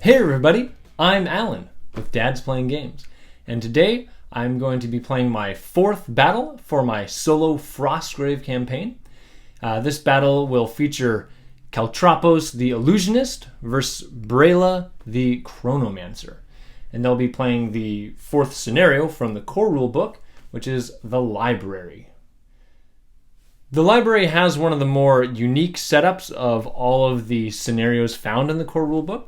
Hey everybody, I'm Alan with Dad's Playing Games, and today I'm going to be playing my fourth battle for my solo Frostgrave campaign. This battle will feature Caltropos the Illusionist versus Braila the Chronomancer, and they'll be playing the fourth scenario from the core rulebook, which is the library. The library has one of the more unique setups of all of the scenarios found in the core rulebook.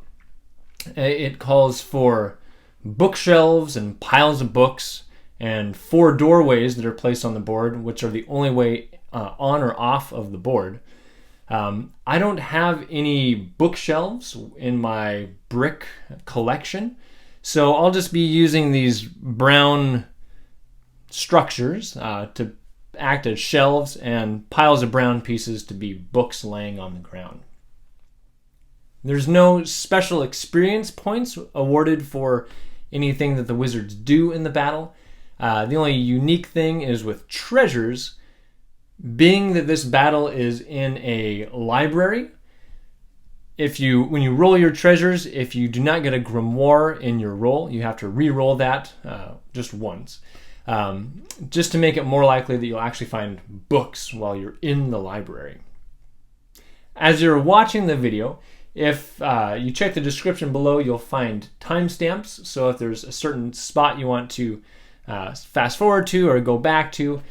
It calls for bookshelves and piles of books and 4 doorways that are placed on the board, which are the only way on or off of the board. I don't have any bookshelves in my brick collection, so I'll just be using these brown structures to act as shelves and piles of brown pieces to be books laying on the ground. There's no special experience points awarded for anything that the wizards do in the battle. The only unique thing is with treasures. Being that this battle is in a library, when you roll your treasures, if you do not get a grimoire in your roll, you have to re-roll that just once. Just to make it more likely that you'll actually find books while you're in the library. As you're watching the video, if you check the description below, you'll find timestamps. So if there's a certain spot you want to fast forward to or go back to,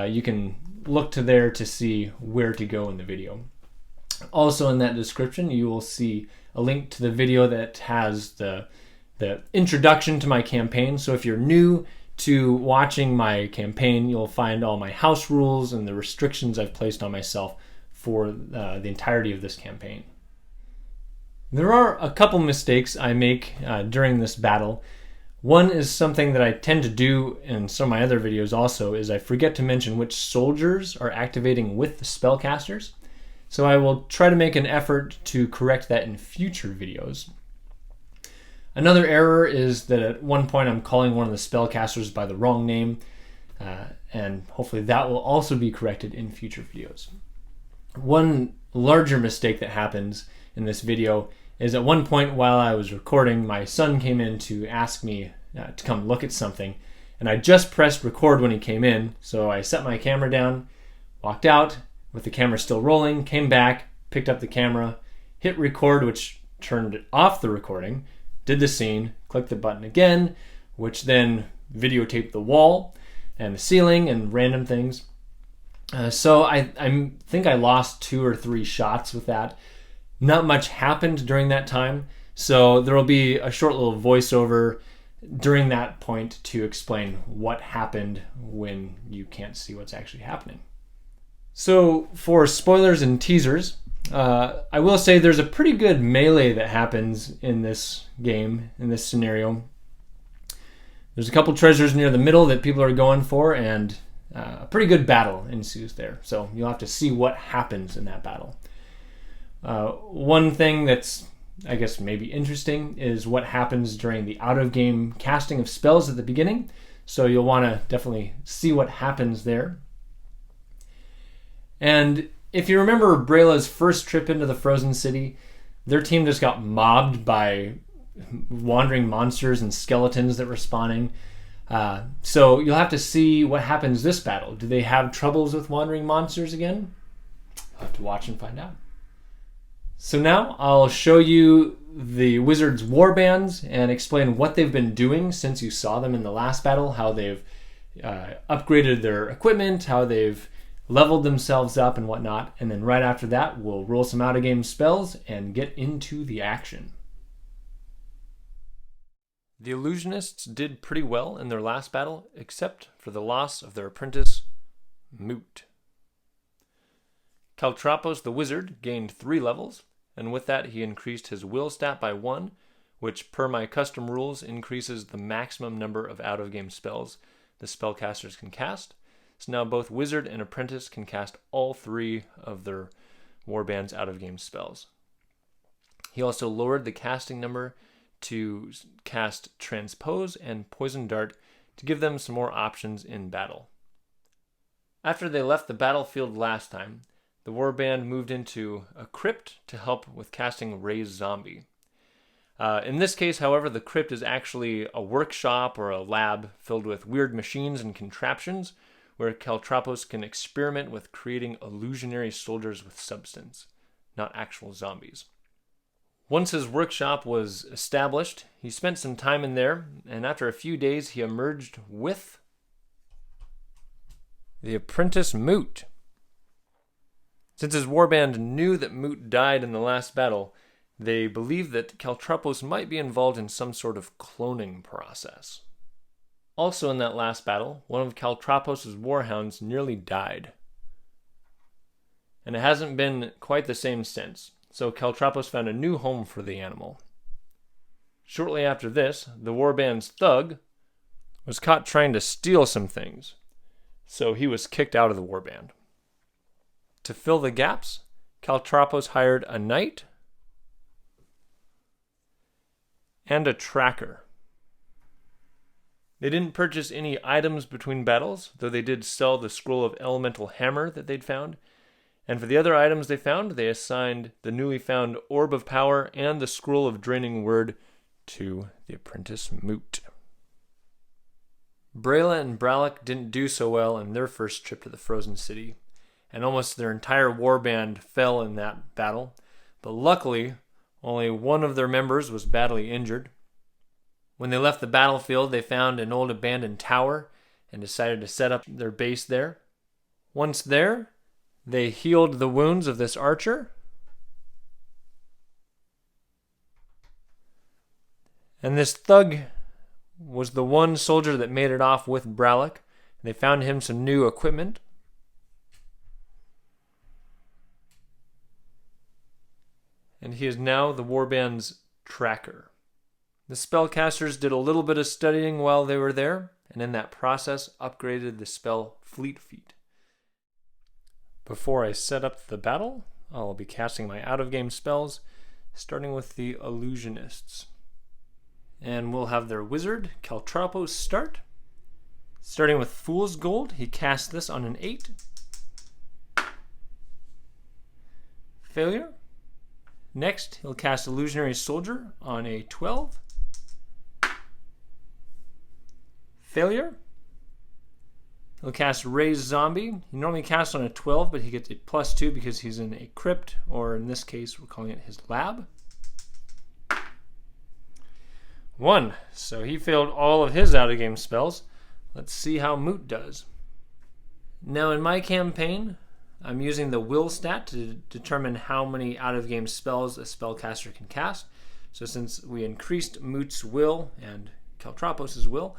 you can look to there to see where to go in the video. Also in that description, you will see a link to the video that has the introduction to my campaign. So if you're new to watching my campaign, you'll find all my house rules and the restrictions I've placed on myself for the entirety of this campaign. There are a couple mistakes I make during this battle. One is something that I tend to do in some of my other videos also, is I forget to mention which soldiers are activating with the spellcasters. So I will try to make an effort to correct that in future videos. Another error is that at one point I'm calling one of the spellcasters by the wrong name, and hopefully that will also be corrected in future videos. One larger mistake that happens in this video is at one point while I was recording, my son came in to ask me to come look at something, and I just pressed record when he came in, so I set my camera down, walked out with the camera still rolling, came back, picked up the camera, hit record, which turned off the recording, did the scene, clicked the button again, which then videotaped the wall and the ceiling and random things. So I think I lost 2 or 3 shots with that. Not much happened during that time, so there will be a short little voiceover during that point to explain what happened when you can't see what's actually happening. So for spoilers and teasers, I will say there's a pretty good melee that happens in this game, in this scenario. There's a couple treasures near the middle that people are going for, and a pretty good battle ensues there. So you'll have to see what happens in that battle. One thing that's, I guess, maybe interesting is what happens during the out-of-game casting of spells at the beginning. So you'll want to definitely see what happens there. And if you remember Braila's first trip into the Frozen City, their team just got mobbed by wandering monsters and skeletons that were spawning. So you'll have to see what happens this battle. Do they have troubles with wandering monsters again? You'll have to watch and find out. So now I'll show you the wizards' warbands and explain what they've been doing since you saw them in the last battle, how they've upgraded their equipment, how they've leveled themselves up and whatnot. And then right after that, we'll roll some out-of-game spells and get into the action. The Illusionists did pretty well in their last battle, except for the loss of their apprentice, Moot. Caltropos the Wizard gained 3 levels, and with that he increased his will stat by 1, which per my custom rules increases the maximum number of out-of-game spells the spellcasters can cast. So now both Wizard and Apprentice can cast all 3 of their warband's out-of-game spells. He also lowered the casting number to cast Transpose and Poison Dart to give them some more options in battle. After they left the battlefield last time, the warband moved into a crypt to help with casting Raise Zombie. In this case, however, the crypt is actually a workshop or a lab filled with weird machines and contraptions where Caltropos can experiment with creating illusionary soldiers with substance, not actual zombies. Once his workshop was established, he spent some time in there, and after a few days he emerged with the apprentice Moot. Since his warband knew that Moot died in the last battle, they believed that Caltropos might be involved in some sort of cloning process. Also in that last battle, one of Caltropos' warhounds nearly died. And it hasn't been quite the same since, so Caltropos found a new home for the animal. Shortly after this, the warband's thug was caught trying to steal some things, so he was kicked out of the warband. To fill the gaps, Caltropos hired a knight and a tracker. They didn't purchase any items between battles, though they did sell the scroll of elemental hammer that they'd found. And for the other items they found, they assigned the newly found orb of power and the scroll of draining word to the apprentice Moot. Braila and Braila didn't do so well in their first trip to the Frozen City, and almost their entire warband fell in that battle, but luckily, only one of their members was badly injured. When they left the battlefield, they found an old abandoned tower and decided to set up their base there. Once there, they healed the wounds of this archer, and this thug was the one soldier that made it off with Braila. They found him some new equipment. And he is now the warband's tracker. The spellcasters did a little bit of studying while they were there, and in that process upgraded the spell Fleet Feet. Before I set up the battle, I'll be casting my out-of-game spells, starting with the Illusionists. And we'll have their wizard, Caltropos, start. Starting with Fool's Gold, he casts this on an 8. Failure. Next, he'll cast Illusionary Soldier on a 12. Failure. He'll cast Raise Zombie. He normally casts on a 12, but he gets a +2 because he's in a crypt, or in this case, we're calling it his lab. 1. So he failed all of his out-of-game spells. Let's see how Moot does. Now in my campaign, I'm using the will stat to determine how many out-of-game spells a spellcaster can cast. So since we increased Moot's will and Caltropos' will,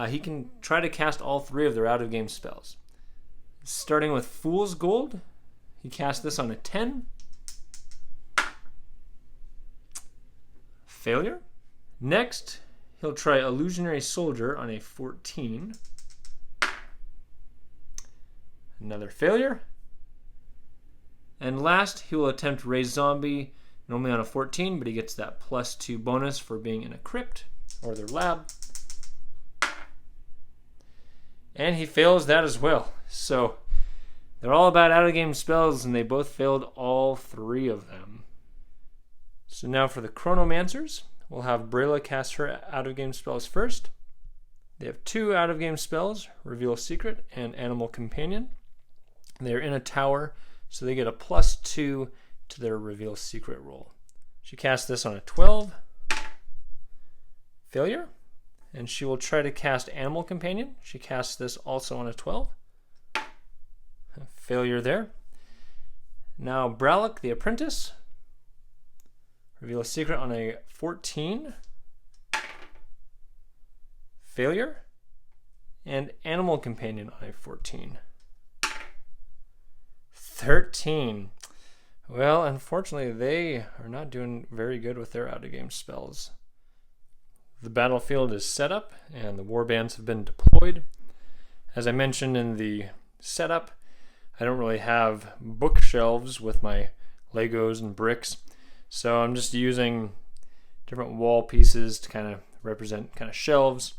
he can try to cast all 3 of their out-of-game spells. Starting with Fool's Gold, he casts this on a 10. Failure. Next, he'll try Illusionary Soldier on a 14. Another failure. And last, he will attempt Raise Zombie, normally on a 14, but he gets that +2 bonus for being in a crypt or their lab. And he fails that as well. So they're all about out-of-game spells, and they both failed all 3 of them. So now for the Chronomancers, we'll have Braila cast her out-of-game spells first. They have 2 out-of-game spells, Reveal Secret and Animal Companion. They're in a tower, so they get a +2 to their Reveal Secret roll. She casts this on a 12. Failure. And she will try to cast Animal Companion. She casts this also on a 12. Failure there. Now Braila the Apprentice. Reveal a Secret on a 14. Failure. And Animal Companion on a 14. 13. Well, unfortunately, they are not doing very good with their out-of-game spells. The battlefield is set up, and the warbands have been deployed. As I mentioned in the setup, I don't really have bookshelves with my Legos and bricks, so I'm just using different wall pieces to kind of represent kind of shelves.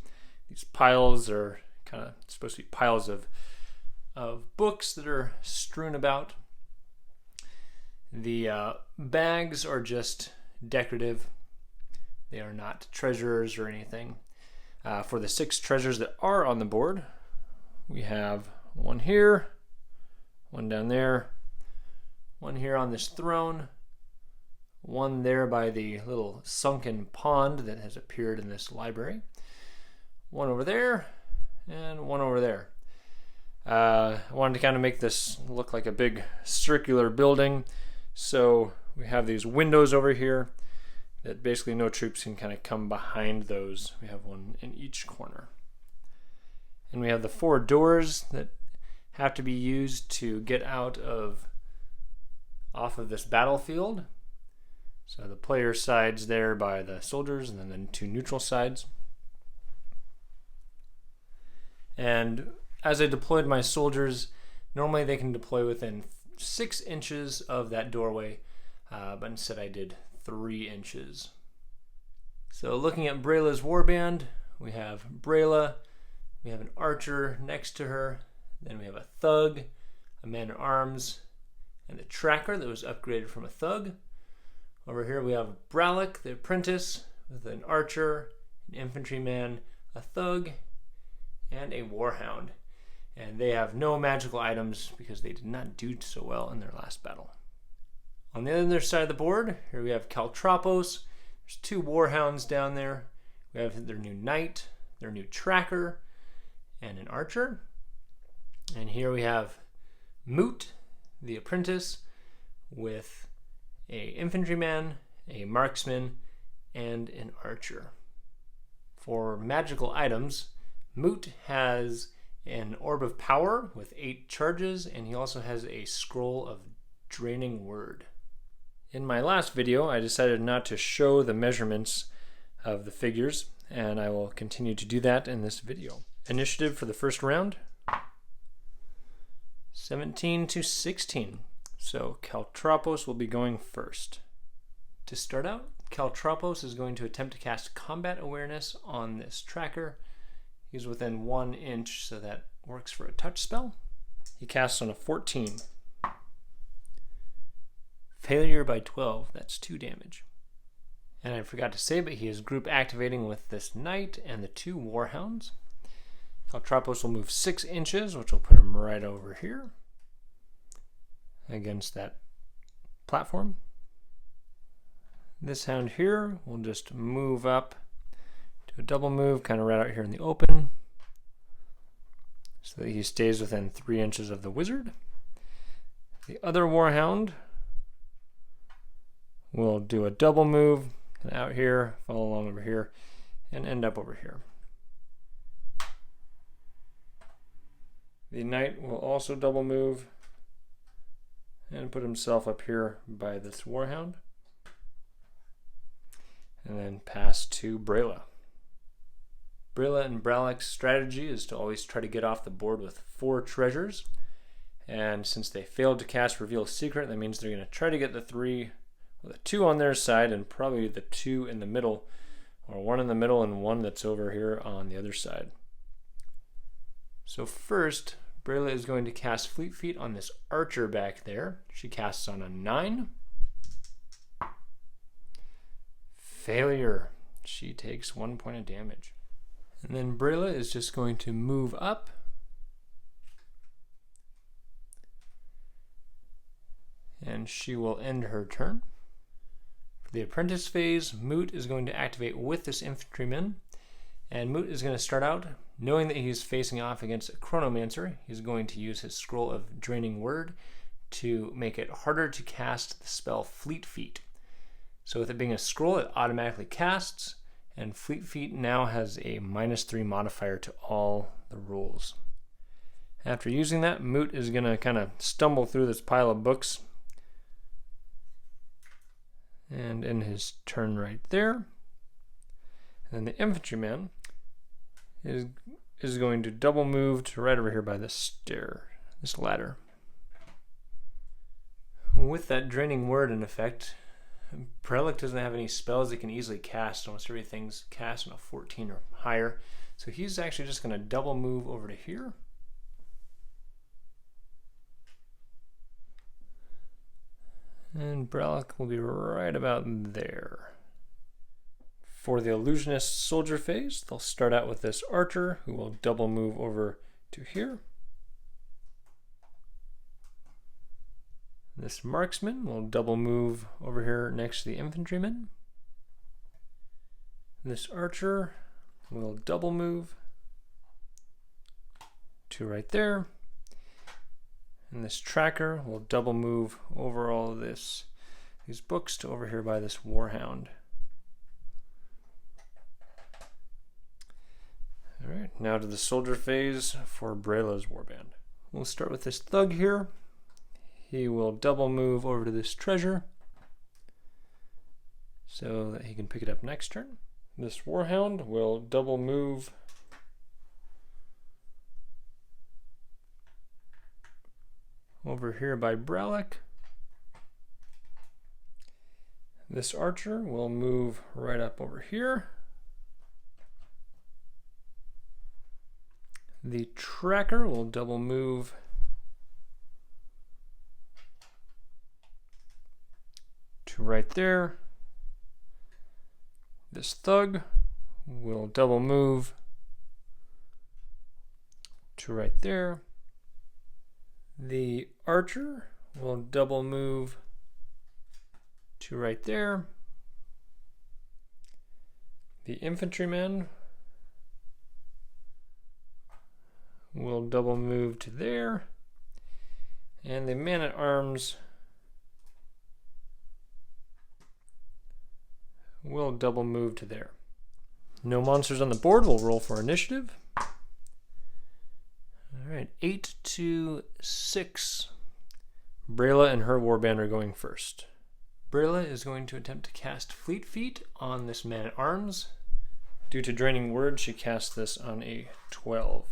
These piles are kind of supposed to be piles of books that are strewn about. The bags are just decorative. They are not treasures or anything. For the 6 treasures that are on the board, we have one here, one down there, one here on this throne, one there by the little sunken pond that has appeared in this library, one over there, and one over there. I wanted to kind of make this look like a big circular building, so we have these windows over here that basically no troops can kind of come behind those. We have one in each corner. And we have the 4 doors that have to be used to get off of this battlefield. So the player sides there by the soldiers, and then the 2 neutral sides. And as I deployed my soldiers, normally they can deploy within 6 inches of that doorway, but instead I did 3 inches. So looking at Braila's warband, we have Braila, we have an archer next to her, then we have a thug, a man-at-arms, and the tracker that was upgraded from a thug. Over here we have Braila the apprentice with an archer, an infantryman, a thug, and a warhound. And they have no magical items because they did not do so well in their last battle. On the other side of the board, here we have Caltropos. There's 2 warhounds down there. We have their new knight, their new tracker, and an archer. And here we have Moot, the apprentice, with a infantryman, a marksman, and an archer. For magical items, Moot has an orb of power with 8 charges, and he also has a scroll of draining word. In my last video, I decided not to show the measurements of the figures, and I will continue to do that in this video. Initiative for the first round, 17 to 16. So Caltropos will be going first. To start out, Caltropos is going to attempt to cast combat awareness on this tracker. He's within 1 inch, so that works for a touch spell. He casts on a 14. Failure by 12, that's 2 damage. And I forgot to say, but he is group activating with this knight and the 2 warhounds. Caltropos will move 6 inches, which will put him right over here against that platform. This hound here will just move up to a double move, kind of right out here in the open, so that he stays within 3 inches of the wizard. The other warhound will do a double move out here, follow along over here, and end up over here. The knight will also double move and put himself up here by this warhound, and then pass to Braila. Braila and Braila's strategy is to always try to get off the board with 4 treasures, and since they failed to cast Reveal Secret, that means they're going to try to get the 2 on their side, and probably the 2 in the middle, or 1 in the middle and 1 that's over here on the other side. So first, Braila is going to cast Fleet Feet on this archer back there. She casts on a 9. Failure. She takes 1 point of damage. And then Braila is just going to move up and she will end her turn. For the apprentice phase, Moot is going to activate with this infantryman, and Moot is going to start out knowing that he's facing off against a Chronomancer. He's going to use his scroll of draining word to make it harder to cast the spell Fleet Feet. So with it being a scroll, it automatically casts, and Fleet Feet now has a -3 modifier to all the rules. After using that, Moot is going to kind of stumble through this pile of books and end his turn right there. And then the infantryman is going to double move to right over here by this ladder. With that draining word in effect, Braila doesn't have any spells he can easily cast. Almost everything's cast on a 14 or higher. So he's actually just going to double move over to here. And Braila will be right about there. For the Illusionist soldier phase, they'll start out with this archer who will double move over to here. This marksman will double move over here next to the infantryman. This archer will double move to right there. And this tracker will double move over all of these books to over here by this warhound. All right, now to the soldier phase for Braila's warband. We'll start with this thug here. He will double move over to this treasure so that he can pick it up next turn. This warhound will double move over here by Braila. This archer will move right up over here. The tracker will double move to right there. This thug will double move to right there. The archer will double move to right there. The infantryman will double move to there. And the man-at-arms will double move to there. No monsters on the board. We'll roll for initiative. All right, 8 to 6. Braila and her warband are going first. Braila is going to attempt to cast Fleet Feet on this man-at-arms. Due to draining word, she casts this on a 12.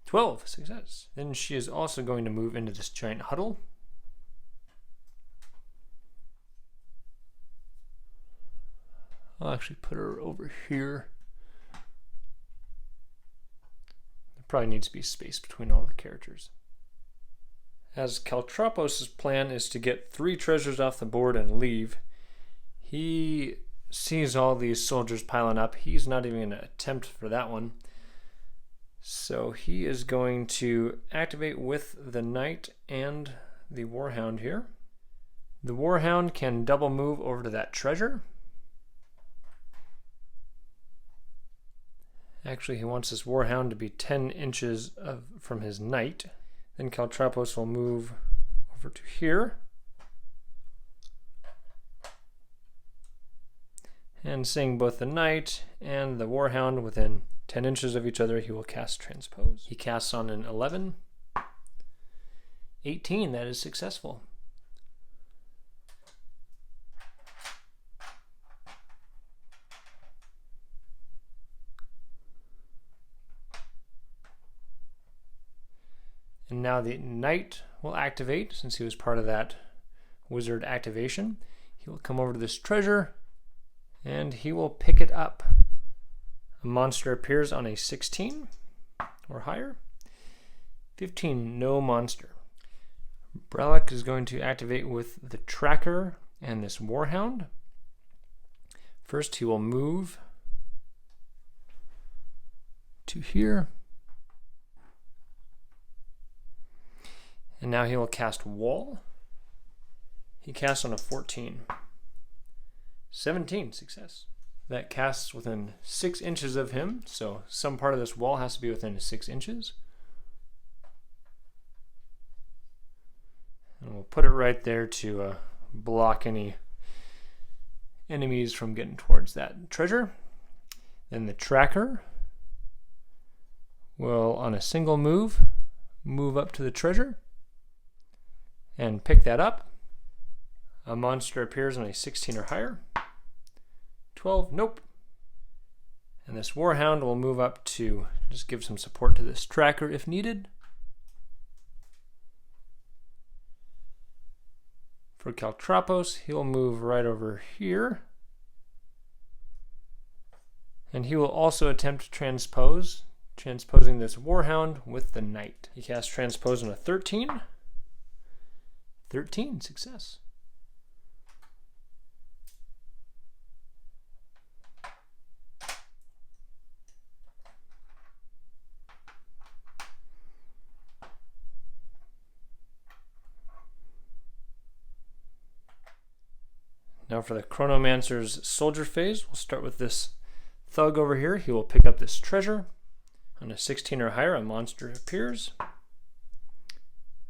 12, success. Then she is also going to move into this giant huddle. I'll actually put her over here. There probably needs to be space between all the characters. As Caltropos' plan is to get 3 treasures off the board and leave, he sees all these soldiers piling up. He's not even going to attempt for that one. So he is going to activate with the knight and the warhound here. The warhound can double move over to that treasure. Actually, he wants this warhound to be 10 inches from his knight. Then Caltropos will move over to here. And seeing both the knight and the warhound within 10 inches of each other, he will cast Transpose. He casts on an 11. 18, that is successful. And now the knight will activate, since he was part of that wizard activation. He will come over to this treasure, and he will pick it up. A monster appears on a 16 or higher. 15, no monster. Braila is going to activate with the tracker and this warhound. First, he will move to here. And now he will cast Wall. He casts on a 14. 17, success. That casts within 6 inches of him, so some part of this wall has to be within 6 inches. And we'll put it right there to block any enemies from getting towards that treasure. Then the tracker will, on a single move up to the treasure and pick that up. A monster appears on a 16 or higher. 12, nope. And this warhound will move up to just give some support to this tracker if needed. For Caltropos, he'll move right over here. And he will also attempt to transpose, transposing this warhound with the knight. He casts Transpose on a 13. 13, success. Now for the Chronomancer's soldier phase, we'll start with this thug over here. He will pick up this treasure. On a 16 or higher, a monster appears.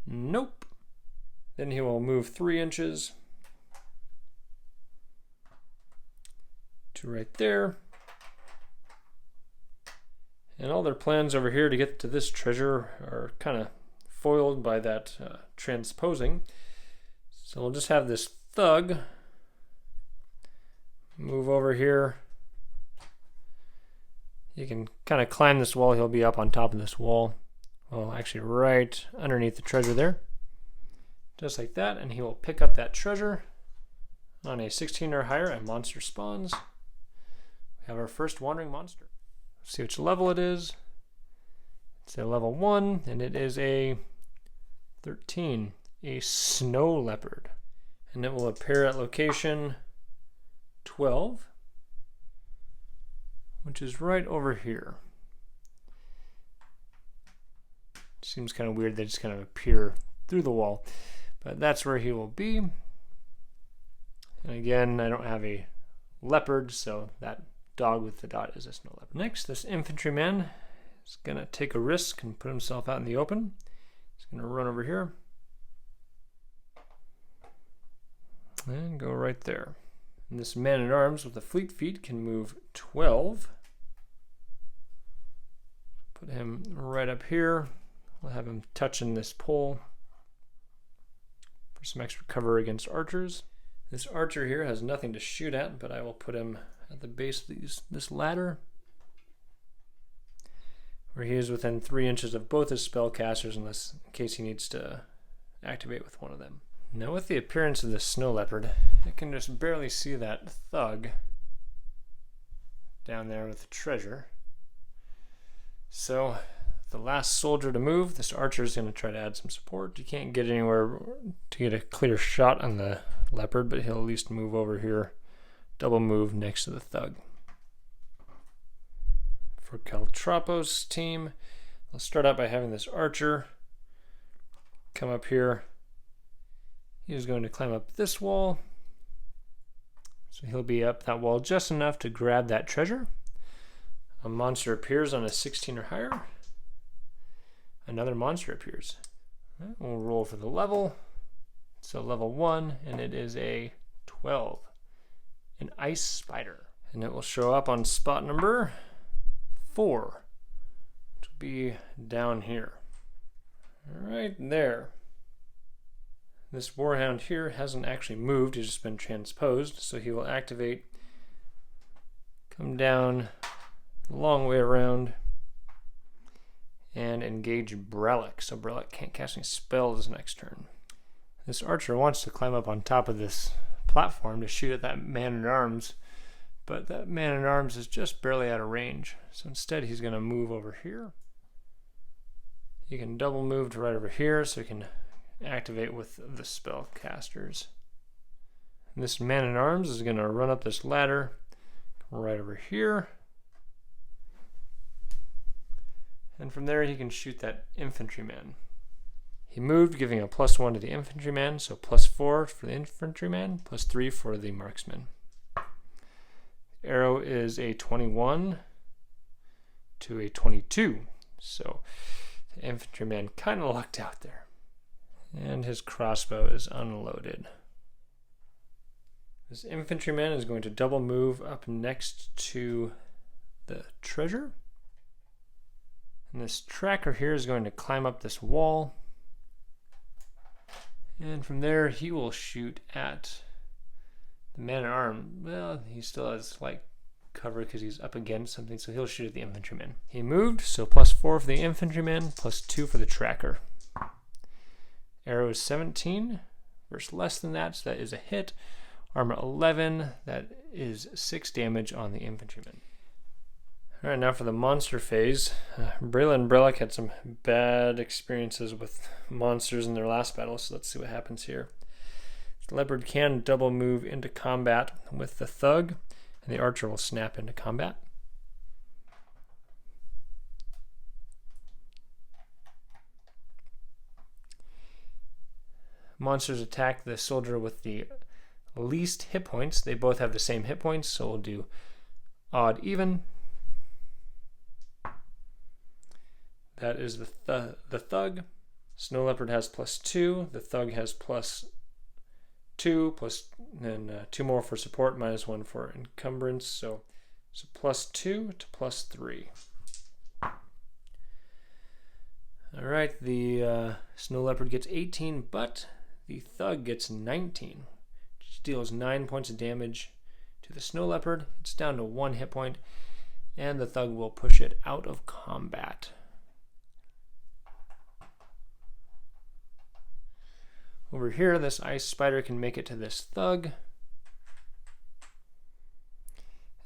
Nope. Then he will move 3 inches to right there. And all their plans over here to get to this treasure are kind of foiled by that transposing. So we'll just have this thug move over here. You can kind of climb this wall. He'll be up on top of this wall. Well, actually right underneath the treasure there. Just like that. And he will pick up that treasure. On a 16 or higher, a monster spawns. We have our first wandering monster. Let's see which level it is. It's a level 1, and it is a 13, a snow leopard. And it will appear at location 12, which is right over here. Seems kind of weird they just kind of appear through the wall, but that's where he will be. And again, I don't have a leopard, so that dog with the dot is a snow leopard. Next, this infantryman is going to take a risk and put himself out in the open. He's going to run over here and go right there. And this man-at-arms with the fleet feet can move 12. Put him right up here. We'll have him touching this pole for some extra cover against archers. This archer here has nothing to shoot at, but I will put him at the base of this ladder, where he is within 3 inches of both his spellcasters, in case he needs to activate with one of them. Now with the appearance of the snow leopard, I can just barely see that thug down there with the treasure. So the last soldier to move, this archer is going to try to add some support. You can't get anywhere to get a clear shot on the leopard, but he'll at least move over here, double move next to the thug. For Caltropos' team, I'll start out by having this archer come up here. He is going to climb up this wall, so he'll be up that wall just enough to grab that treasure. A monster appears on a 16 or higher. Another monster appears. We'll roll for the level. So level 1, and it is a 12. An ice spider. And it will show up on spot number 4, which will be down here. Right there. This warhound here hasn't actually moved, he's just been transposed, so he will activate, come down the long way around, and engage Braila, so Braila can't cast any spells next turn. This archer wants to climb up on top of this platform to shoot at that man-at-arms, but that man-at-arms is just barely out of range, so instead he's going to move over here. He can double move to right over here, so he can activate with the spellcasters. This man-at-arms is going to run up this ladder right over here, and from there he can shoot that infantryman. He moved, giving a +1 to the infantryman, so +4 for the infantryman, +3 for the marksman. The arrow is a 21 to a 22, so the infantryman kind of lucked out there. And his crossbow is unloaded. This infantryman is going to double move up next to the treasure. And this tracker here is going to climb up this wall. And from there he will shoot at the man-at-arms. Well, he still has slight cover because he's up against something, so he'll shoot at the infantryman. He moved, so +4 for the infantryman, +2 for the tracker. Arrow is 17, versus less than that, so that is a hit. Armor 11, that is 6 damage on the infantryman. Alright, now for the monster phase. Braila and Braila had some bad experiences with monsters in their last battle, so let's see what happens here. The leopard can double move into combat with the thug, and the archer will snap into combat. Monsters attack the soldier with the least hit points. They both have the same hit points, so we'll do odd even. That is the thug. Snow Leopard has +2. The thug has +2, then 2 more for support, -1 for encumbrance. So +2 to +3. All right, the Snow Leopard gets 18, but the thug gets 19, which deals 9 points of damage to the Snow Leopard. It's down to 1 hit point, and the thug will push it out of combat. Over here, this ice spider can make it to this thug,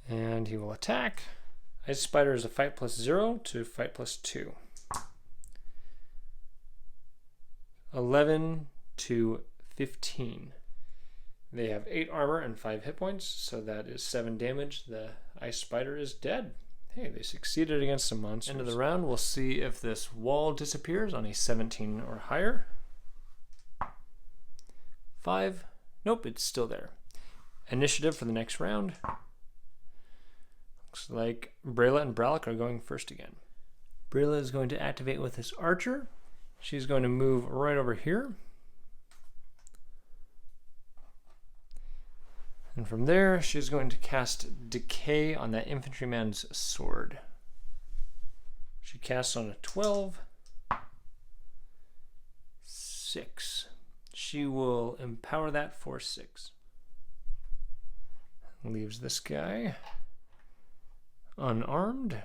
and he will attack. Ice spider is a fight +0 to fight +2. 11 to 15. They have 8 armor and 5 hit points, so that is 7 damage. The ice spider is dead. Hey, they succeeded against some monsters. End of the round, we'll see if this wall disappears on a 17 or higher. 5. Nope, it's still there. Initiative for the next round. Looks like Braila and Braila are going first again. Braila is going to activate with this archer. She's going to move right over here. And from there, she's going to cast Decay on that infantryman's sword. She casts on a 12. 6. She will empower that for 6. Leaves this guy unarmed.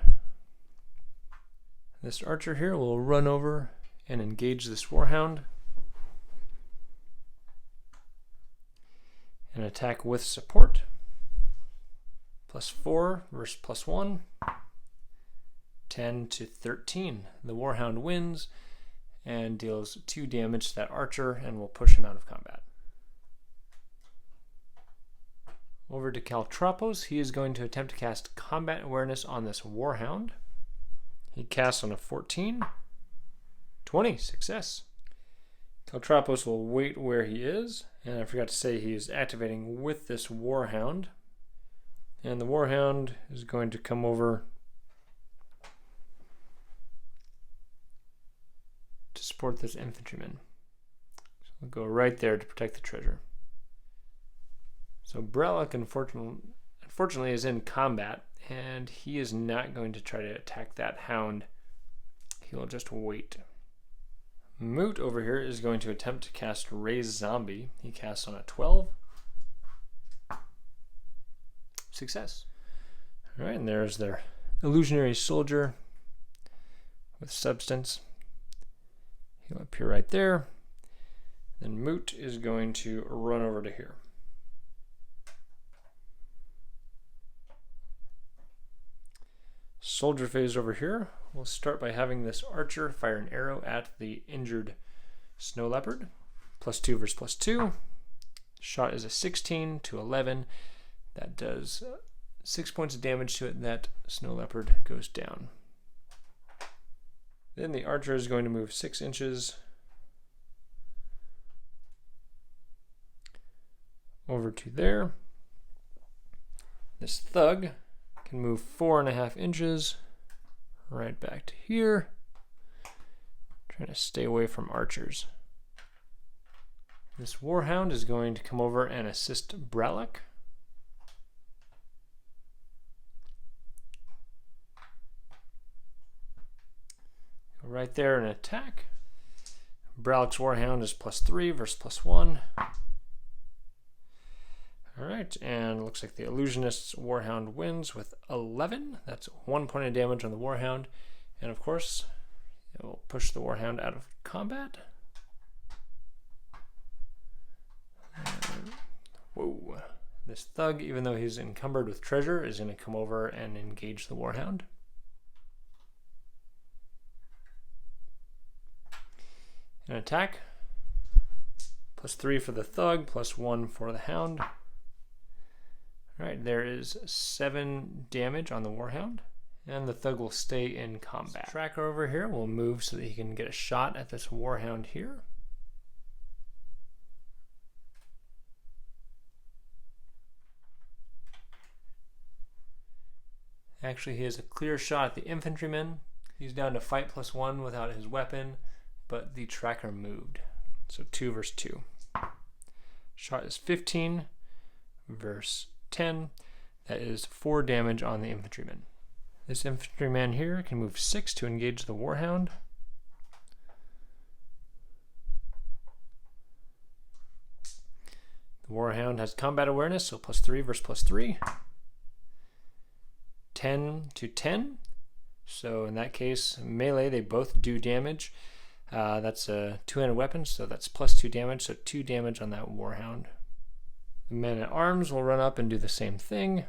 This archer here will run over and engage this warhound and attack with support. +4 versus +1. 10 to 13. The warhound wins and deals 2 damage to that archer and will push him out of combat. Over to Caltropos. He is going to attempt to cast combat awareness on this warhound. He casts on a 14. 20, success. Caltropos will wait where he is, and I forgot to say he is activating with this warhound. And the warhound is going to come over to support this infantryman. So we'll go right there to protect the treasure. So Braila, unfortunately, is in combat, and he is not going to try to attack that hound. He will just wait. Moot over here is going to attempt to cast Raise Zombie. He casts on a 12. Success. All right, and there's their illusionary soldier with substance. He'll appear right there. Then Moot is going to run over to here. Soldier phase over here. We'll start by having this archer fire an arrow at the injured snow leopard. +2 versus +2. Shot is a 16 to 11. That does 6 points of damage to it, and that snow leopard goes down. Then the archer is going to move 6 inches over to there. This thug can move 4.5 inches right back to here. Trying to stay away from archers. This warhound is going to come over and assist Braila. Go right there and attack. Braila's warhound is +3 versus +1. Alright, and it looks like the Illusionist's warhound wins with 11. That's 1 point of damage on the warhound. And of course, it will push the warhound out of combat. Whoa. This thug, even though he's encumbered with treasure, is going to come over and engage the warhound. An attack. +3 for the thug, +1 for the hound. Alright, there is 7 damage on the warhound, and the thug will stay in combat. This tracker over here will move so that he can get a shot at this warhound here. Actually, he has a clear shot at the infantryman. He's down to fight +1 without his weapon, but the tracker moved. So 2 versus 2. Shot is 15 versus 10. That is 4 damage on the infantryman. This infantryman here can move 6 to engage the warhound. The warhound has combat awareness, so +3 versus +3. 10 to 10. So in that case, melee, they both do damage. That's a two-handed weapon, so that's +2 damage, so 2 damage on that warhound. The man-at-arms will run up and do the same thing.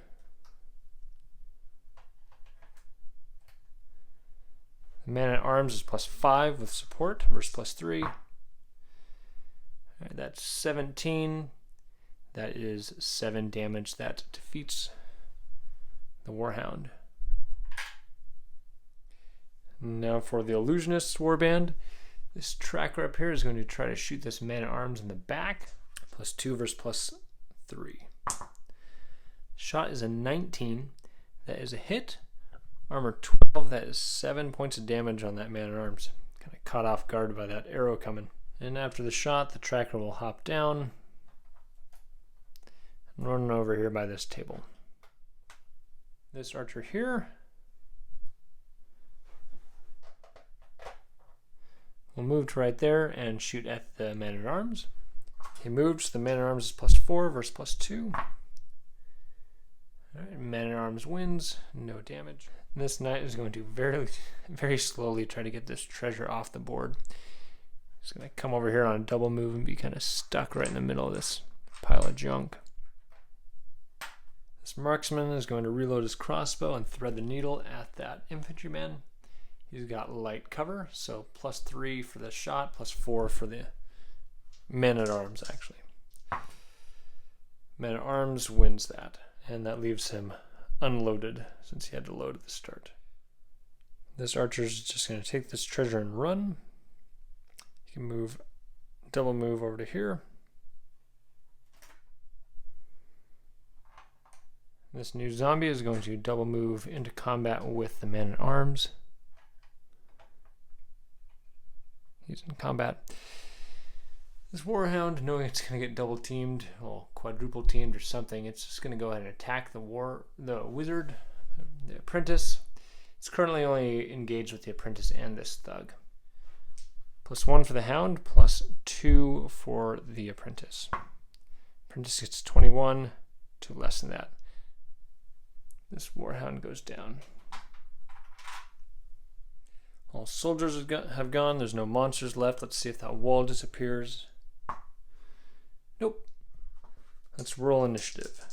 The man-at-arms is +5 with support versus +3. All right, that's 17. That is 7 damage. That defeats the warhound. Now for the Illusionist's warband. This tracker up here is going to try to shoot this man-at-arms in the back. +2 versus +3. Shot is a 19. That is a hit. Armor 12. That is 7 points of damage on that man-at-arms. Kind of caught off guard by that arrow coming. And after the shot, the tracker will hop down and run over here by this table. This archer here will move to right there and shoot at the man-at-arms. He moves, the man-at-arms is +4 versus +2. All right, man-at-arms wins, no damage. And this knight is going to very slowly try to get this treasure off the board. He's going to come over here on a double move and be kind of stuck right in the middle of this pile of junk. This marksman is going to reload his crossbow and thread the needle at that infantryman. He's got light cover, so +3 for the shot, +4 for the man-at-arms, actually. Man-at-arms wins that, and that leaves him unloaded since he had to load at the start. This archer is just going to take this treasure and run. He can double move over to here. This new zombie is going to double move into combat with the man-at-arms. He's in combat. This warhound, knowing it's going to get double teamed, or quadruple teamed or something, it's just going to go ahead and attack the wizard, the apprentice. It's currently only engaged with the apprentice and this thug. +1 for the hound, +2 for the apprentice. Apprentice gets 21, 2 less than that. This warhound goes down. All soldiers have gone. There's no monsters left. Let's see if that wall disappears. Nope. Let's roll initiative.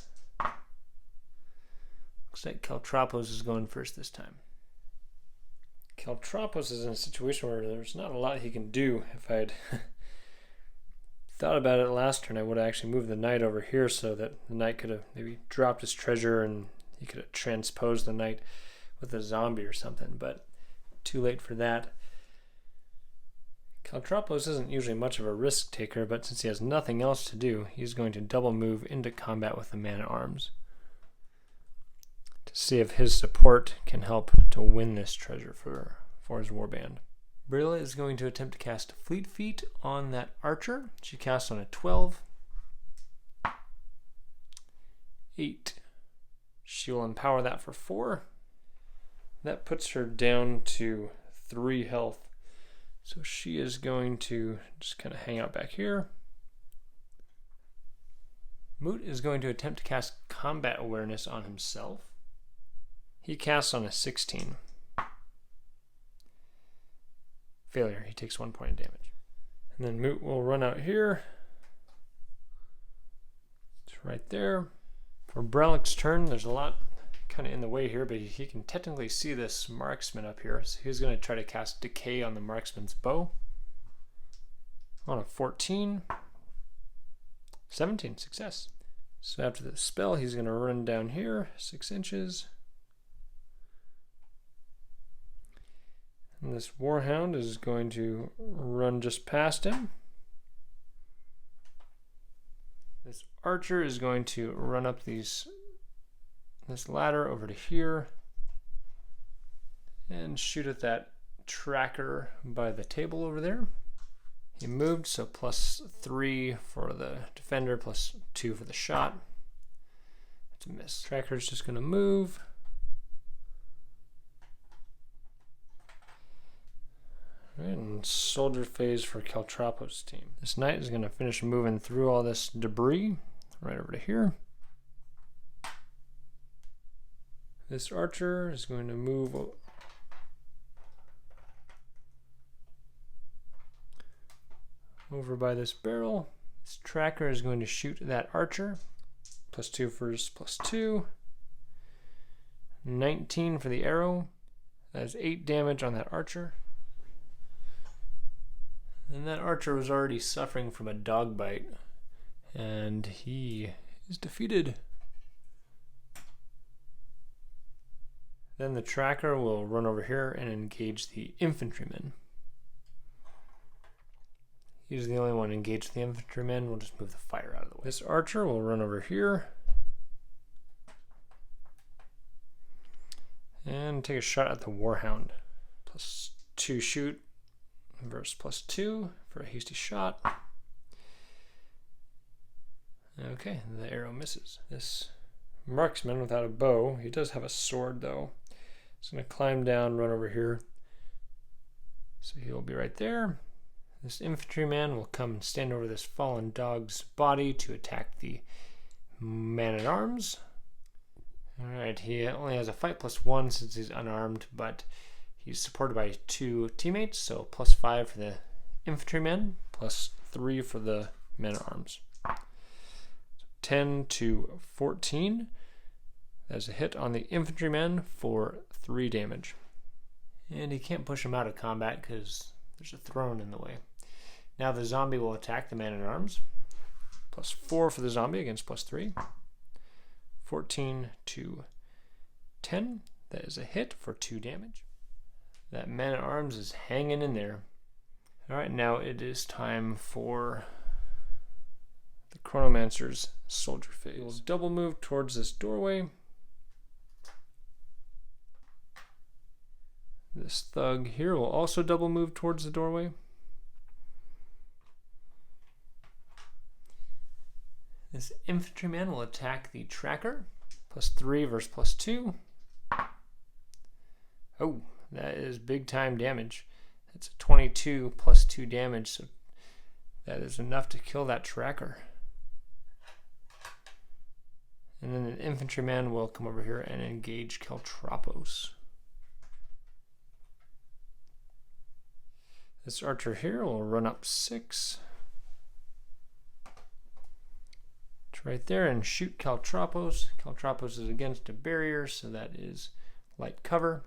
Looks like Caltropos is going first this time. Caltropos is in a situation where there's not a lot he can do. If I'd thought about it last turn, I would have actually moved the knight over here so that the knight could have maybe dropped his treasure and he could have transposed the knight with a zombie or something, but too late for that. Caltropos isn't usually much of a risk taker, but since he has nothing else to do, he's going to double move into combat with the man-at-arms to see if his support can help to win this treasure for his warband. Braila is going to attempt to cast Fleet Feet on that archer. She casts on a 12. 8. She will empower that for 4. That puts her down to 3 health. So she is going to just kind of hang out back here. Moot is going to attempt to cast Combat Awareness on himself. He casts on a 16. Failure. He takes 1 point of damage. And then Moot will run out here. It's right there. For Brellick's turn, there's a lot kind of in the way here, but he can technically see this marksman up here. So he's going to try to cast Decay on the marksman's bow. On a 14. 17, success. So after the spell, he's going to run down here, 6 inches. And this warhound is going to run just past him. This archer is going to run up this ladder over to here. and shoot at that tracker by the table over there. He moved, so +3 for the defender, +2 for the shot. That's a miss. Tracker's just going to move. Right, and soldier phase for Caltropos' team. This knight is going to finish moving through all this debris right over to here. This archer is going to move over by this barrel. This tracker is going to shoot that archer. +2 for his +2. 19 for the arrow. That is 8 damage on that archer. And that archer was already suffering from a dog bite, and he is defeated. Then the tracker will run over here and engage the infantryman. He's the only one engaged with the infantryman. We'll just move the fire out of the way. This archer will run over here and take a shot at the warhound. +2 shoot versus +2 for a hasty shot. Okay, the arrow misses. This marksman without a bow, he does have a sword though. He's going to climb down, run over here. So he'll be right there. This infantryman will come and stand over this fallen dog's body to attack the man-at-arms. Alright, he only has a fight +1 since he's unarmed, but he's supported by 2 teammates, so +5 for the infantryman, +3 for the men-at-arms. 10 to 14. That's a hit on the infantryman for 3 damage. And he can't push him out of combat because there's a throne in the way. Now the zombie will attack the man-at-arms. +4 for the zombie against +3. 14 to 10. That is a hit for 2 damage. That man-at-arms is hanging in there. Alright, now it is time for the Chronomancer's soldier phase. He will double move towards this doorway. This thug here will also double move towards the doorway. This infantryman will attack the tracker. +3 versus +2. Oh, that is big time damage. That's a 22 +2 damage, so that is enough to kill that tracker. And then the infantryman will come over here and engage Caltropos. This archer here will run up 6. It's right there and shoot Caltropos. Caltropos is against a barrier, so that is light cover.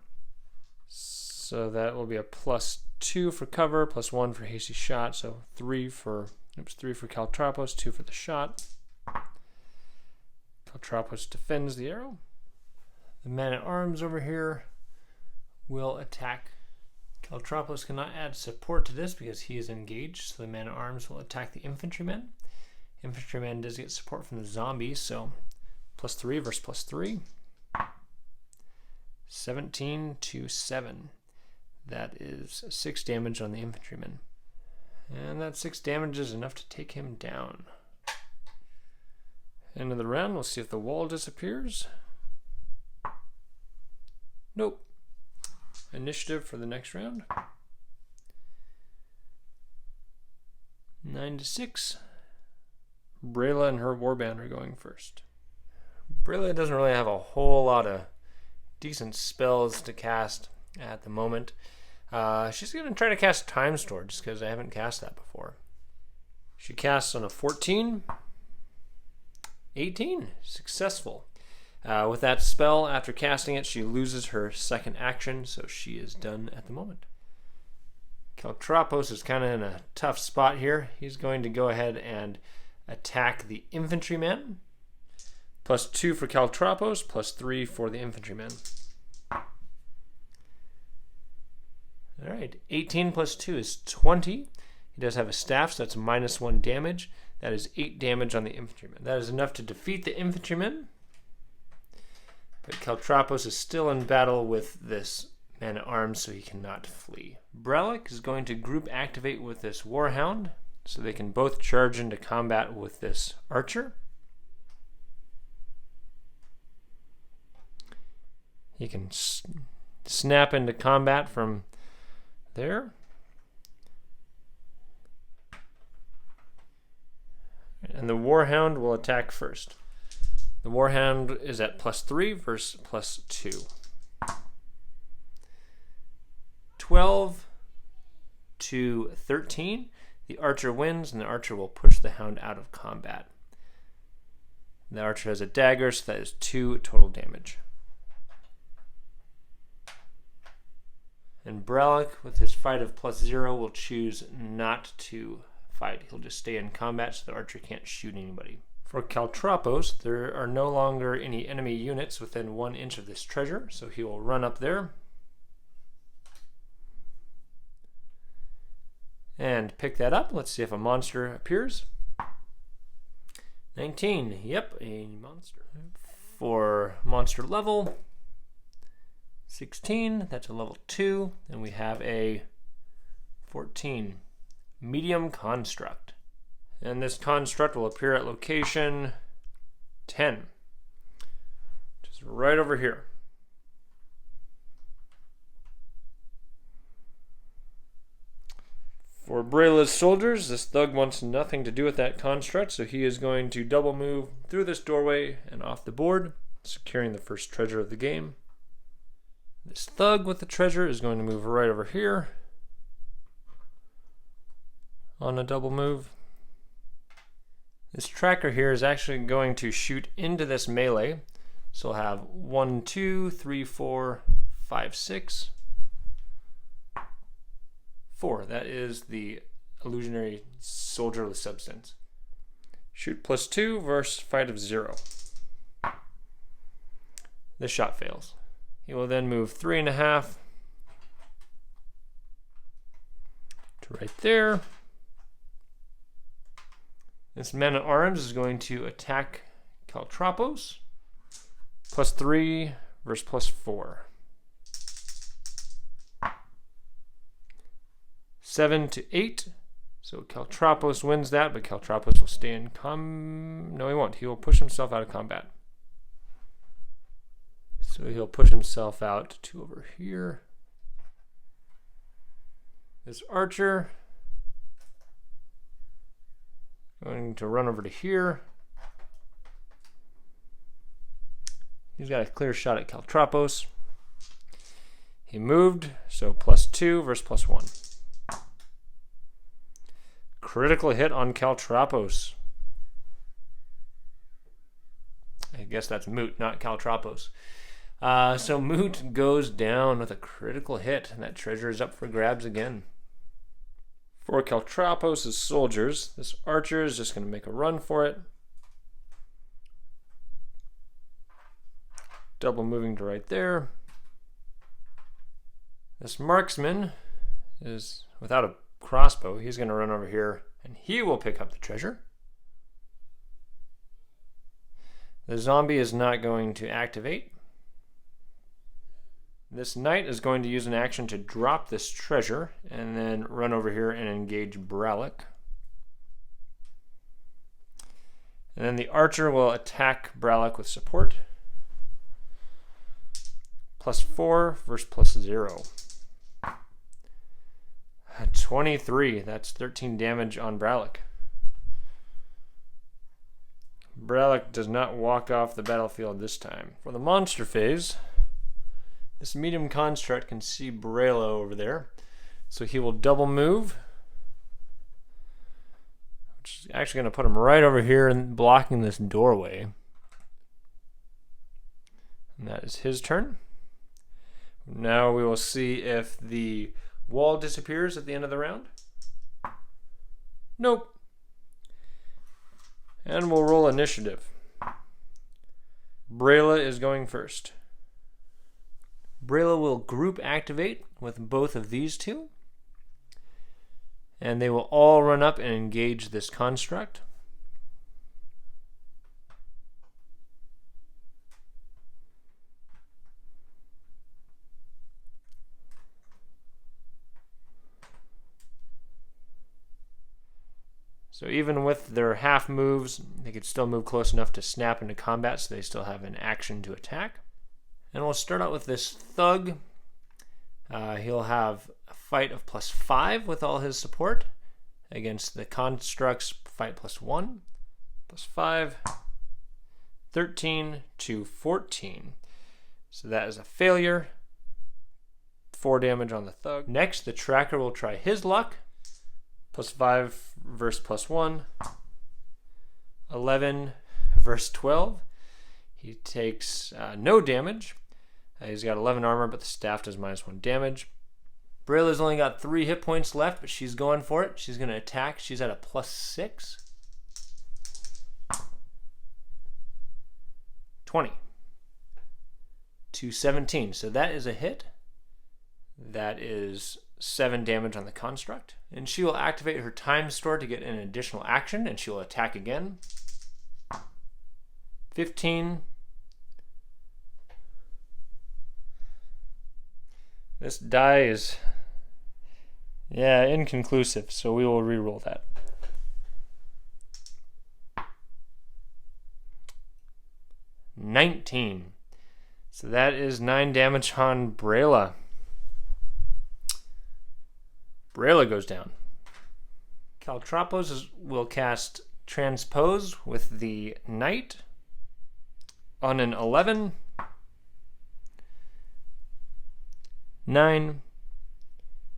So that will be a +2 for cover, +1 for hasty shot. So 3 for Caltropos, 2 for the shot. Caltropos defends the arrow. The man-at-arms over here will attack. Caltropos cannot add support to this because he is engaged, so the man-at-arms will attack the infantryman. Infantryman does get support from the zombie, so +3 versus +3. 17 to 7. That is 6 damage on the infantryman. And that 6 damage is enough to take him down. End of the round, we'll see if the wall disappears. Nope. Initiative for the next round. 9 to 6. Braila and her warband are going first. Braila doesn't really have a whole lot of decent spells to cast at the moment. She's going to try to cast Time Store just because I haven't cast that before. She casts on a 14. 18. Successful. With that spell, after casting it, she loses her second action, so she is done at the moment. Caltropos is kind of in a tough spot here. He's going to go ahead and attack the infantryman. +2 for Caltropos, +3 for the infantryman. Alright, 18 + 2 is 20. He does have a staff, so that's -1 damage. That is 8 damage on the infantryman. That is enough to defeat the infantryman. But Caltropos is still in battle with this man-at-arms, so he cannot flee. Braila is going to group activate with this Warhound, so they can both charge into combat with this archer. He can snap into combat from there. And the Warhound will attack first. The Warhound is at +3 versus +2. 12 to 13. The archer wins, and the archer will push the hound out of combat. The archer has a dagger, so that is 2 total damage. And Braila, with his fight of +0, will choose not to fight. He'll just stay in combat so the archer can't shoot anybody. For Caltropos, there are no longer any enemy units within 1 inch of this treasure, so he will run up there and pick that up. Let's see if a monster appears. 19, yep, a monster. For monster level, 16, that's a level 2, and we have a 14. Medium construct. And this construct will appear at location 10, which is right over here. For Braila's soldiers, this thug wants nothing to do with that construct, so he is going to double move through this doorway and off the board, securing the first treasure of the game. This thug with the treasure is going to move right over here on a double move. This tracker here is actually going to shoot into this melee. So we'll have 1, 2, 3, 4, 5, 6, 4. That is the illusionary soldierless substance. Shoot +2 versus fight of 0. This shot fails. He will then move 3.5 to right there. This man-at-arms is going to attack Caltropos. +3 versus +4. 7 to 8. So Caltropos wins that, but Caltropos will stay in No, he won't. He will push himself out of combat. So he'll push himself out to over here. This archer going to run over to here. He's got a clear shot at Caltropos. He moved, so +2 versus +1. Critical hit on Caltropos. I guess that's Moot, not Caltropos. So Moot goes down with a critical hit, and that treasure is up for grabs again. For Caltropos' soldiers, this archer is just going to make a run for it. Double moving to right there. This marksman is without a crossbow. He's going to run over here, and he will pick up the treasure. The zombie is not going to activate. This knight is going to use an action to drop this treasure and then run over here and engage Braila. And then the archer will attack Braila with support. +4 versus +0. 23, that's 13 damage on Braila. Braila does not walk off the battlefield this time. For the monster phase, this medium construct can see Braila over there. So he will double move, which is actually going to put him right over here and blocking this doorway. And that is his turn. Now we will see if the wall disappears at the end of the round. Nope. And we'll roll initiative. Braila is going first. Braila will group activate with both of these two, and they will all run up and engage this construct. So even with their half moves, they could still move close enough to snap into combat, so they still have an action to attack. And we'll start out with this thug. He'll have a fight of +5 with all his support against the construct's fight +1, +5, 13 to 14. So that is a failure. 4 damage on the thug. Next, the tracker will try his luck. +5 versus +1. 11 versus 12. He takes no damage. He's got 11 armor, but the staff does -1 damage. Braila's only got 3 hit points left, but she's going for it. She's going to attack. She's at a +6. 20 to 17. So that is a hit. That is 7 damage on the construct. And she will activate her time store to get an additional action, and she will attack again. 15. This die is, inconclusive, so we will reroll that. $19. So that is 9 damage on Braila. Braila goes down. Caltropos will cast Transpose with the Knight on an 11. 9.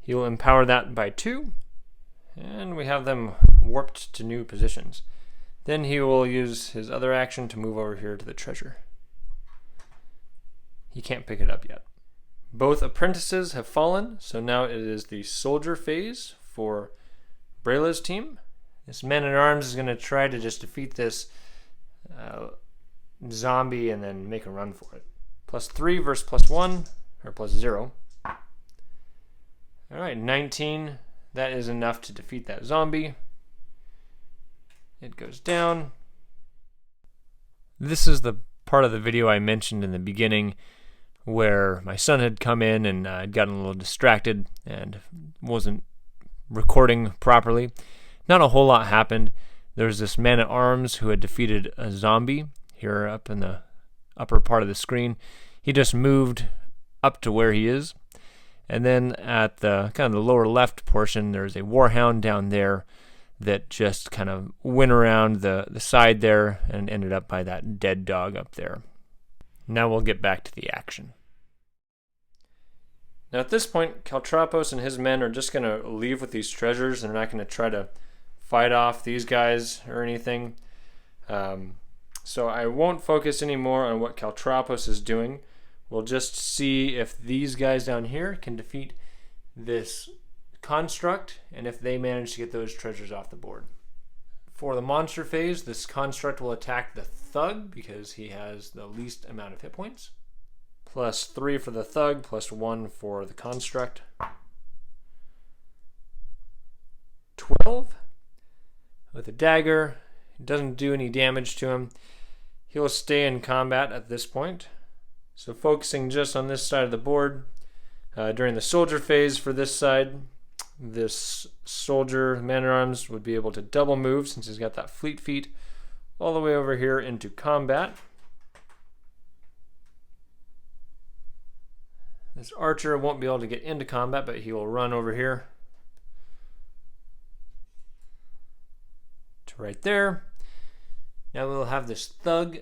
He will empower that by 2. And we have them warped to new positions. Then he will use his other action to move over here to the treasure. He can't pick it up yet. Both apprentices have fallen, so now it is the soldier phase for Braila's team. This man-at-arms is going to try to just defeat this zombie and then make a run for it. +3 versus +1, or +0. Alright, 19. That is enough to defeat that zombie. It goes down. This is the part of the video I mentioned in the beginning where my son had come in and I'd gotten a little distracted and wasn't recording properly. Not a whole lot happened. There's this man-at-arms who had defeated a zombie here up in the upper part of the screen. He just moved up to where he is. And then at the kind of the lower left portion, there's a warhound down there that just kind of went around the side there and ended up by that dead dog up there. Now we'll get back to the action. Now at this point, Caltropos and his men are just going to leave with these treasures. They're not going to try to fight off these guys or anything. So I won't focus anymore on what Caltropos is doing. We'll just see if these guys down here can defeat this construct and if they manage to get those treasures off the board. For the monster phase, this construct will attack the thug because he has the least amount of hit points. +3 for the thug, +1 for the construct. 12 with a dagger. It doesn't do any damage to him. He'll stay in combat at this point. So focusing just on this side of the board, during the soldier phase for this side, this soldier, man-at-arms, would be able to double move since he's got that fleet feet all the way over here into combat. This archer won't be able to get into combat, but he will run over here to right there. Now we'll have this thug.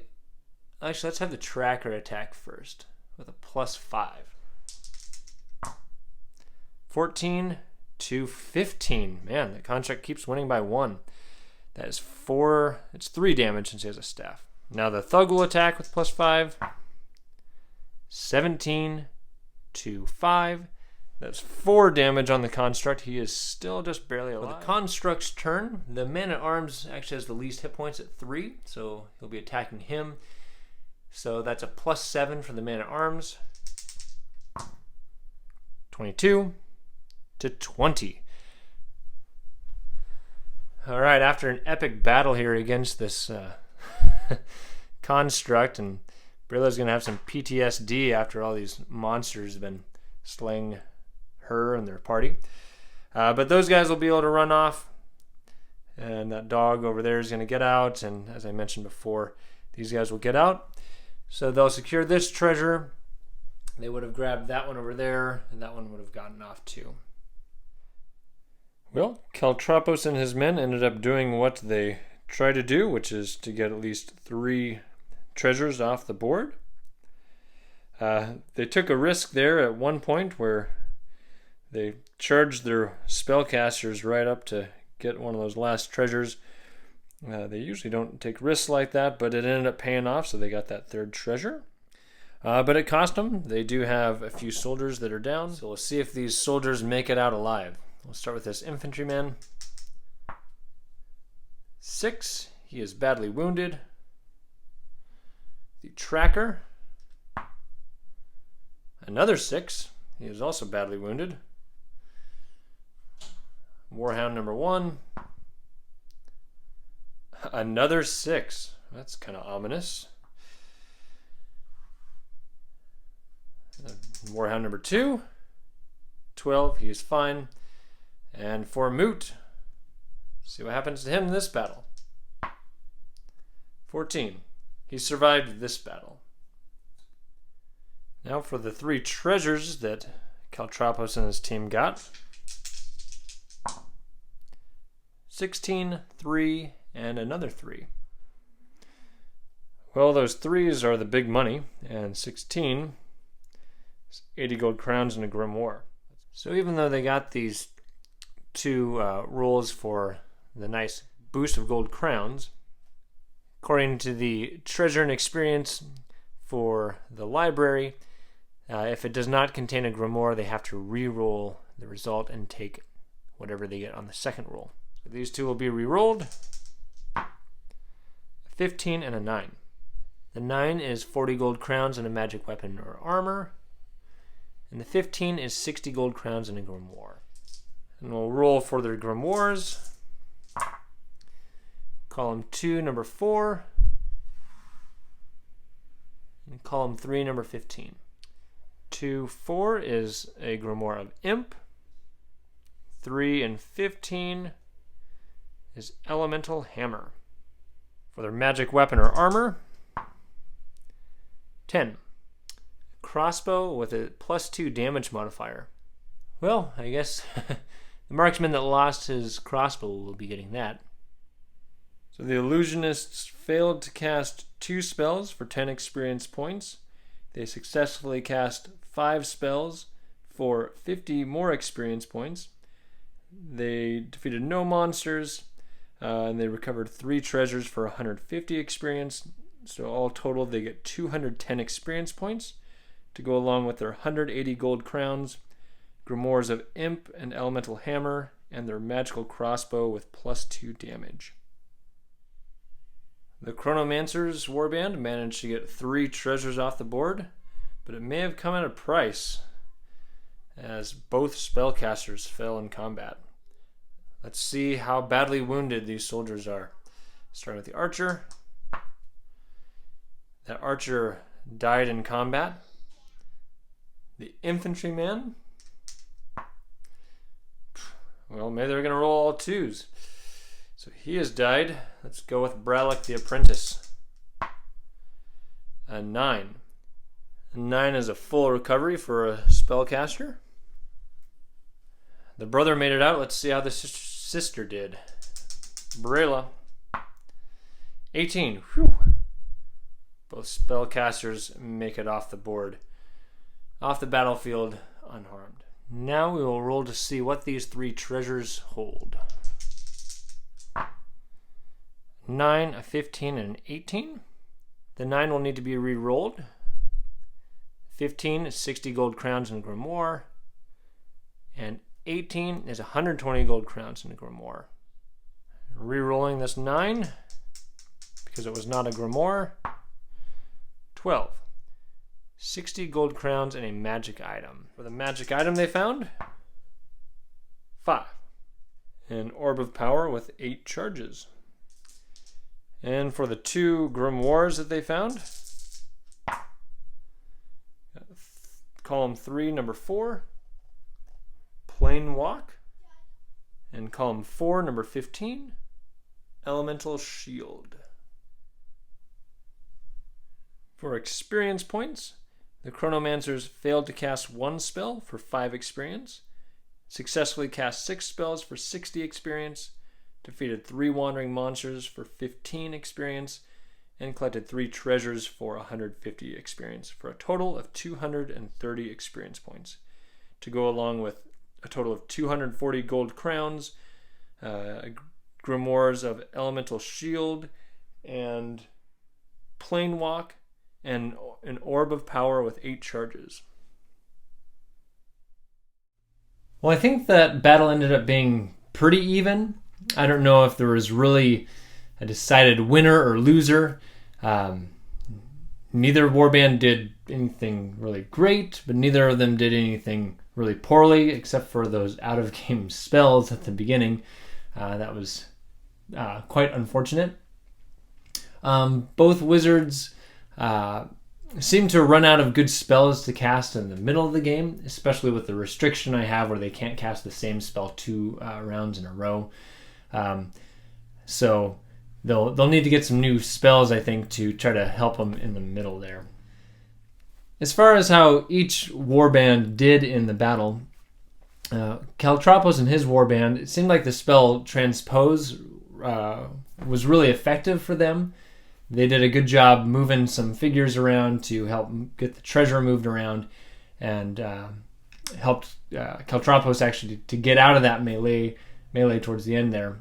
Actually, let's have the tracker attack first with a +5. 14 to 15. Man, the construct keeps winning by 1. That is 4. It's 3 damage since he has a staff. Now the thug will attack with +5. 17 to 5. That's 4 damage on the construct. He is still just barely alive. For the construct's turn, the man-at-arms actually has the least hit points at 3, so he'll be attacking him. So that's a +7 for the man-at-arms. 22 to 20. All right, after an epic battle here against this construct, and Braila's going to have some PTSD after all these monsters have been slaying her and their party. But those guys will be able to run off. And that dog over there is going to get out, and as I mentioned before, these guys will get out. So they'll secure this treasure. They would have grabbed that one over there, and that one would have gotten off too. Well, Caltropos and his men ended up doing what they tried to do, which is to get at least 3 treasures off the board. They took a risk there at one point where they charged their spellcasters right up to get one of those last treasures. They usually don't take risks like that, but it ended up paying off, so they got that 3rd treasure. But it cost them. They do have a few soldiers that are down, so we'll see if these soldiers make it out alive. We'll start with this infantryman. 6, he is badly wounded. The tracker, another 6, he is also badly wounded. Warhound number 1, another 6, that's kind of ominous. Warhound number 2, 12, he is fine. And for Moot, see what happens to him in this battle. 14, he survived this battle. Now for the 3 treasures that Caltropos and his team got. 16, 3, and another 3. Well, those 3s are the big money, and 16 is 80 gold crowns and a grimoire. So even though they got these 2 rolls for the nice boost of gold crowns, according to the treasure and experience for the library, if it does not contain a grimoire, they have to re-roll the result and take whatever they get on the 2nd roll. So these 2 will be re-rolled. A 15 and a 9. The 9 is 40 gold crowns and a magic weapon or armor. And the 15 is 60 gold crowns and a grimoire. And we'll roll for their grimoires. Column 2, number 4. And column 3, number 15. 2, 4 is a grimoire of Imp. 3 and 15 is Elemental Hammer. For their magic weapon or armor, 10. Crossbow with a +2 damage modifier. Well, I guess the marksman that lost his crossbow will be getting that. So the illusionists failed to cast 2 spells for 10 experience points. They successfully cast 5 spells for 50 more experience points. They defeated no monsters, and they recovered 3 treasures for 150 experience. So all total, they get 210 experience points to go along with their 180 gold crowns, grimoires of Imp and Elemental Hammer, and their magical crossbow with +2 damage. The Chronomancer's warband managed to get 3 treasures off the board, but it may have come at a price, as both spellcasters fell in combat. Let's see how badly wounded these soldiers are. Starting with the archer. That archer died in combat. The infantryman. Well, maybe they're going to roll all 2s. So he has died. Let's go with Braila the Apprentice. A 9. A 9 is a full recovery for a spellcaster. The brother made it out. Let's see how the sister did. Braila. 18. Whew. Both spellcasters make it off the board. Off the battlefield unharmed. Now we will roll to see what these 3 treasures hold. 9, a 15, and an 18. The 9 will need to be re-rolled. 15 is 60 gold crowns and a grimoire. And 18 is 120 gold crowns and a grimoire. Re-rolling this 9, because it was not a grimoire. 12. 60 gold crowns and a magic item. For the magic item they found, 5. An orb of power with 8 charges. And for the 2 grimoires that they found, column 3, number 4, Plain Walk. And column 4, number 15, Elemental Shield. For experience points, the Chronomancers failed to cast 1 spell for 5 experience, successfully cast 6 spells for 60 experience, defeated 3 wandering monsters for 15 experience, and collected 3 treasures for 150 experience, for a total of 230 experience points, to go along with a total of 240 gold crowns, grimoires of Elemental Shield, and Plane Walk, and an Orb of Power with 8 charges. Well, I think that battle ended up being pretty even. I don't know if there was really a decided winner or loser. Neither warband did anything really great, but neither of them did anything really poorly, except for those out-of-game spells at the beginning. That was quite unfortunate. Both wizards seem to run out of good spells to cast in the middle of the game, especially with the restriction I have where they can't cast the same spell 2 rounds in a row. So they'll need to get some new spells, I think, to try to help them in the middle there. As far as how each warband did in the battle, Caltropos and his warband, it seemed like the spell Transpose was really effective for them. They did a good job moving some figures around to help get the treasure moved around, and helped Caltropos actually to get out of that melee towards the end there.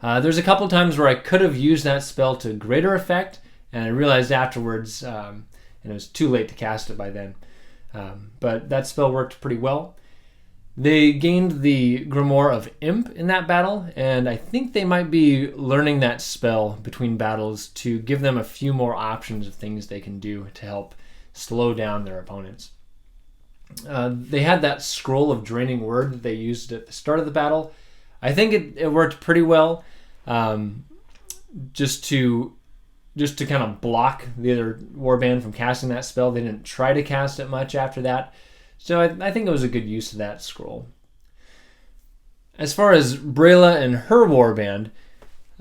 There's a couple times where I could have used that spell to greater effect, and I realized afterwards, and it was too late to cast it by then. But that spell worked pretty well. They gained the Grimoire of Imp in that battle, and I think they might be learning that spell between battles to give them a few more options of things they can do to help slow down their opponents. They had that Scroll of Draining Word that they used at the start of the battle. I think it worked pretty well, just to kind of block the other warband from casting that spell. They didn't try to cast it much after that. So I think it was a good use of that scroll. As far as Braila and her warband,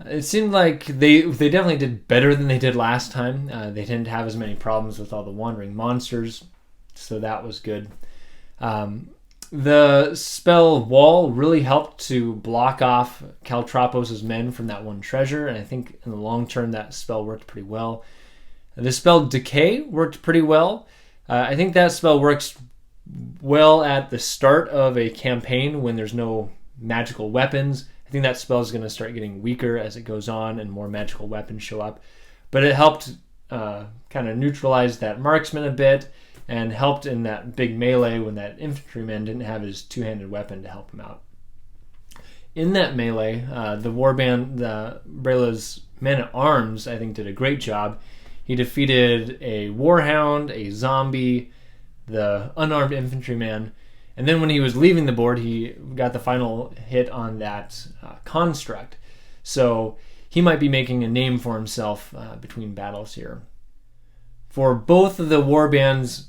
it seemed like they definitely did better than they did last time. They didn't have as many problems with all the wandering monsters, so that was good. The spell Wall really helped to block off Caltropos' men from that one treasure, and I think in the long term that spell worked pretty well. The spell Decay worked pretty well. I think that spell works well at the start of a campaign when there's no magical weapons. I think that spell is going to start getting weaker as it goes on and more magical weapons show up. But it helped kind of neutralize that marksman a bit, and helped in that big melee when that infantryman didn't have his two-handed weapon to help him out. In that melee, the warband, Braila's men-at-arms, I think did a great job. He defeated a warhound, a zombie, the unarmed infantryman, and then when he was leaving the board, he got the final hit on that construct. So he might be making a name for himself between battles here. For both of the warbands,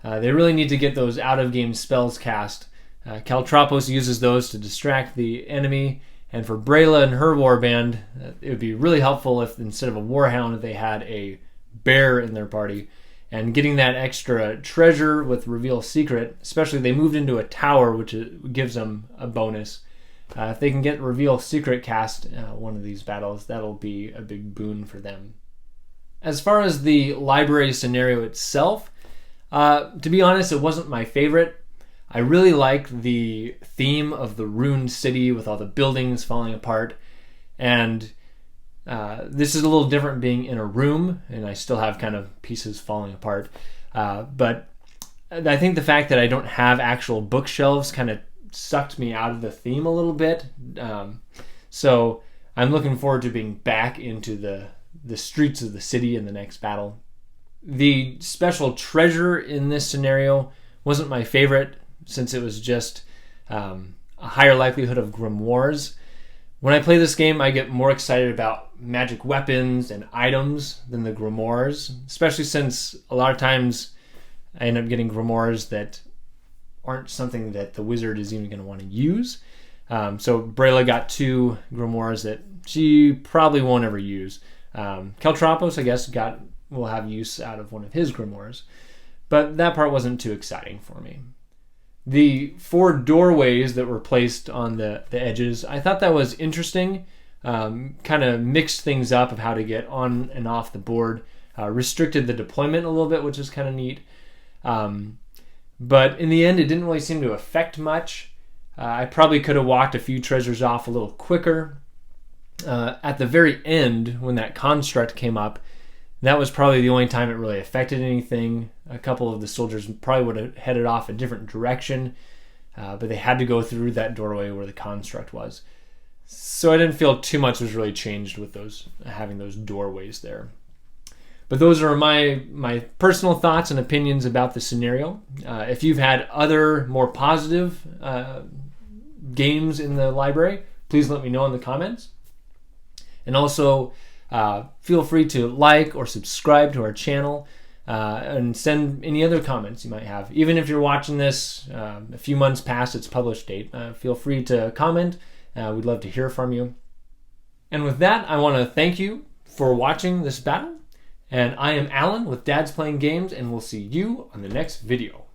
they really need to get those out-of-game spells cast. Caltropos uses those to distract the enemy, and for Braila and her warband, it would be really helpful if instead of a warhound, they had a bear in their party. And getting that extra treasure with Reveal Secret, especially they moved into a tower, which gives them a bonus. If they can get Reveal Secret cast one of these battles, that'll be a big boon for them. As far as the library scenario itself, to be honest, it wasn't my favorite. I really like the theme of the ruined city with all the buildings falling apart, and this is a little different being in a room, and I still have kind of pieces falling apart. But I think the fact that I don't have actual bookshelves kind of sucked me out of the theme a little bit. So I'm looking forward to being back into the streets of the city in the next battle. The special treasure in this scenario wasn't my favorite, since it was just a higher likelihood of grimoires. When I play this game, I get more excited about magic weapons and items than the grimoires, especially since a lot of times I end up getting grimoires that aren't something that the wizard is even going to want to use. So Braila got 2 grimoires that she probably won't ever use. Caltropos, I guess, will have use out of one of his grimoires, but that part wasn't too exciting for me. The 4 doorways that were placed on the edges, I thought that was interesting. Kind of mixed things up of how to get on and off the board. Restricted the deployment a little bit, which is kind of neat. But in the end, it didn't really seem to affect much. I probably could have walked a few treasures off a little quicker. At the very end, when that construct came up, that was probably the only time it really affected anything. A couple of the soldiers probably would have headed off a different direction, but they had to go through that doorway where the construct was. So I didn't feel too much was really changed with having those doorways there. But those are my personal thoughts and opinions about the scenario. If you've had other more positive games in the library, please let me know in the comments. And also, feel free to like or subscribe to our channel and send any other comments you might have. Even if you're watching this a few months past its published date, feel free to comment. We'd love to hear from you. And with that, I want to thank you for watching this battle. And I am Alan with Dad's Playing Games, and we'll see you on the next video.